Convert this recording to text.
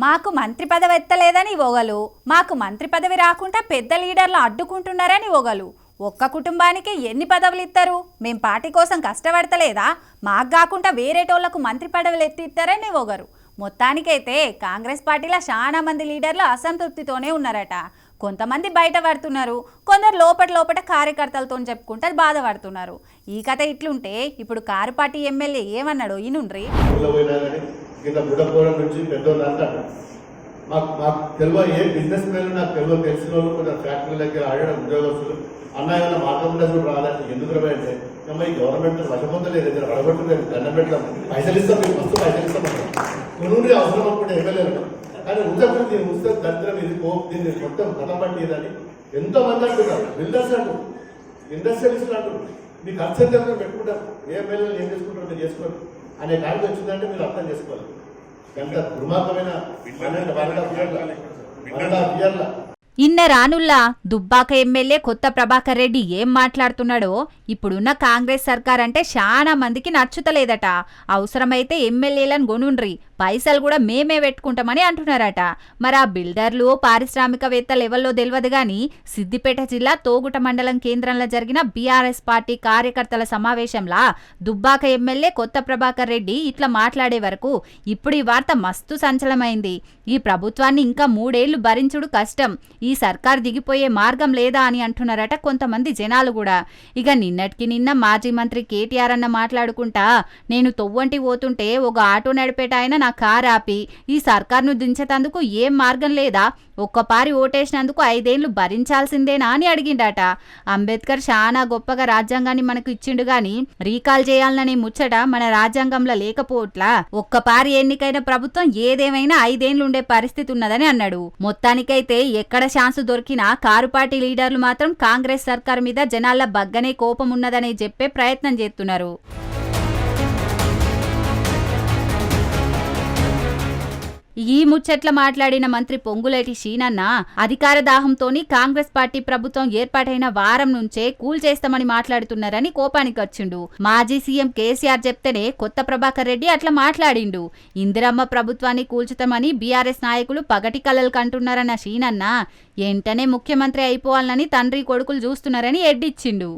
మాకు మంత్రి పదవి ఎత్తలేదని ఒగలు, మాకు మంత్రి పదవి రాకుండా పెద్ద లీడర్లు అడ్డుకుంటున్నారని ఒగలు. ఒక్క కుటుంబానికి ఎన్ని పదవులు ఇస్తారు? మేం పార్టీ కోసం కష్టపడతలేదా? మాకు కాకుండా వేరేటోళ్లకు మంత్రి పదవులు ఎత్తిస్తారని ఒగరు. మొత్తానికైతే కాంగ్రెస్ పార్టీలో చాలా మంది లీడర్లు అసంతృప్తితోనే ఉన్నారట. కొంతమంది బయట పడుతున్నారు, కొందరు లోపట కార్యకర్తలతో చెప్పుకుంటారు బాధపడుతున్నారు. ఈ కథ ఇట్లుంటే ఇప్పుడు కారు పార్టీ ఎమ్మెల్యే ఏమన్నాడు ఈనుండ్రి. కింద బుడపోవడం నుంచి పెద్దోళ్ళు అంటారు. మాకు తెలియ ఏ బిజినెస్ మ్యాన్ నాకు తెలిసిన వాళ్ళు కొంచెం ఫ్యాక్టరీ దగ్గర ఆడడం ఉద్యోగస్తులు అన్న ఏమైనా మార్గంలో కూడా రాలేదు. ఎందుకు అంటే అమ్మ ఈ గవర్నమెంట్ వశపొందలేదు, దగ్గర వడగొట్టలేదు, దండం పెడతాం, పైసలు ఇస్తాం, మీకు వస్తూ పైసలు ఇస్తాం కొన్ని అవసరం అప్పుడు ఎమ్మెల్యేలు. కానీ ఉద్యోగం దీన్ని ఉస్తే దరిద్రం ఇది దీన్ని మొత్తం కథపట్టిదని ఎంతో మంది అంటున్నారు. బిల్డర్స్ అంటారు, ఇండస్ట్రియలిస్టులు అంటారు. మీకు అర్థం పెట్టుకుంటారు, ఏ ఎమ్మెల్యేలు ఏం చేసుకుంటారో మీరు చేసుకోండి అనే కారణం వచ్చిందంటే మీరు అర్థం చేసుకోవాలి. ఎంత దుర్మార్గమైన ఇన్న రానుల్లా దుబ్బాక ఎమ్మెల్యే కొత్త ప్రభాకర్ రెడ్డి ఏం మాట్లాడుతున్నాడో ఇప్పుడున్న కాంగ్రెస్ సర్కార్ అంటే చాలా మందికి నచ్చుతలేదట. అవసరమైతే ఎమ్మెల్యేలను కొనుండ్రి, పైసలు కూడా మేమే పెట్టుకుంటామని అంటున్నారట. మరి ఆ బిల్డర్లు పారిశ్రామికవేత్త లెవెల్లో తెలియదు గాని సిద్దిపేట జిల్లా తోగుట మండలం కేంద్రంలో జరిగిన బీఆర్ఎస్ పార్టీ కార్యకర్తల సమావేశంలో దుబ్బాక ఎమ్మెల్యే కొత్త ప్రభాకర్ రెడ్డి ఇట్లా మాట్లాడే వరకు ఇప్పుడు ఈ వార్త మస్తు సంచలమైంది. ఈ ప్రభుత్వాన్ని ఇంకా 3 ఏళ్లు భరించుడు కష్టం, ఈ సర్కార్ దిగిపోయే మార్గం లేదా అని అంటున్నారట కొంతమంది జనాలు కూడా. ఇక నిన్నటికి నిన్న మాజీ మంత్రి కేటీఆర్ అన్న మాట్లాడుకుంటా, నేను తొవ్వంటి పోతుంటే ఒక ఆటో నడిపేట ఆయన నా కారు ఆపి ఈ సర్కార్ను దించేతందుకు ఏం మార్గం లేదా, ఒక్కపారి ఓటేసినందుకు 5 ఏళ్లు భరించాల్సిందేనా అని అడిగిండట. అంబేద్కర్ చాలా గొప్పగా రాజ్యాంగాన్ని మనకు ఇచ్చిండు గాని రీకాల్ చేయాలనే ముచ్చట మన రాజ్యాంగంలో లేకపోవట్లా ఒక్కపారి ఎన్నికైన ప్రభుత్వం ఏదేమైనా 5 ఏళ్లు ఉండే పరిస్థితి ఉన్నదని అన్నాడు. మొత్తానికైతే ఎక్కడ ఛాన్స్ దొరికినా కారు పార్టీ లీడర్లు మాత్రం కాంగ్రెస్ సర్కార్ మీద జనాల బగ్గనే కోపం ఉన్నదని చెప్పే ప్రయత్నం చేస్తున్నారు. ఈ ముచ్చట్ల మాట్లాడిన మంత్రి పొంగులేటి శ్రీనన్న అధికార దాహంతోని కాంగ్రెస్ పార్టీ ప్రభుత్వం ఏర్పాటైన వారం నుంచే కూల్చేస్తామని మాట్లాడుతున్నారని కోపానికి వచ్చిండు. మాజీ సీఎం కేసీఆర్ చెప్తేనే కొత్త ప్రభాకర్ రెడ్డి అట్లా మాట్లాడిండు. ఇందిరమ్మ ప్రభుత్వాన్ని కూల్చుతామని బీఆర్ఎస్ నాయకులు పగటి కలలు కంటున్నారన్న శ్రీనన్న వెంటనే ముఖ్యమంత్రి అయిపోవాలని తండ్రి కొడుకులు చూస్తున్నారని ఎడ్డిచ్చిండు.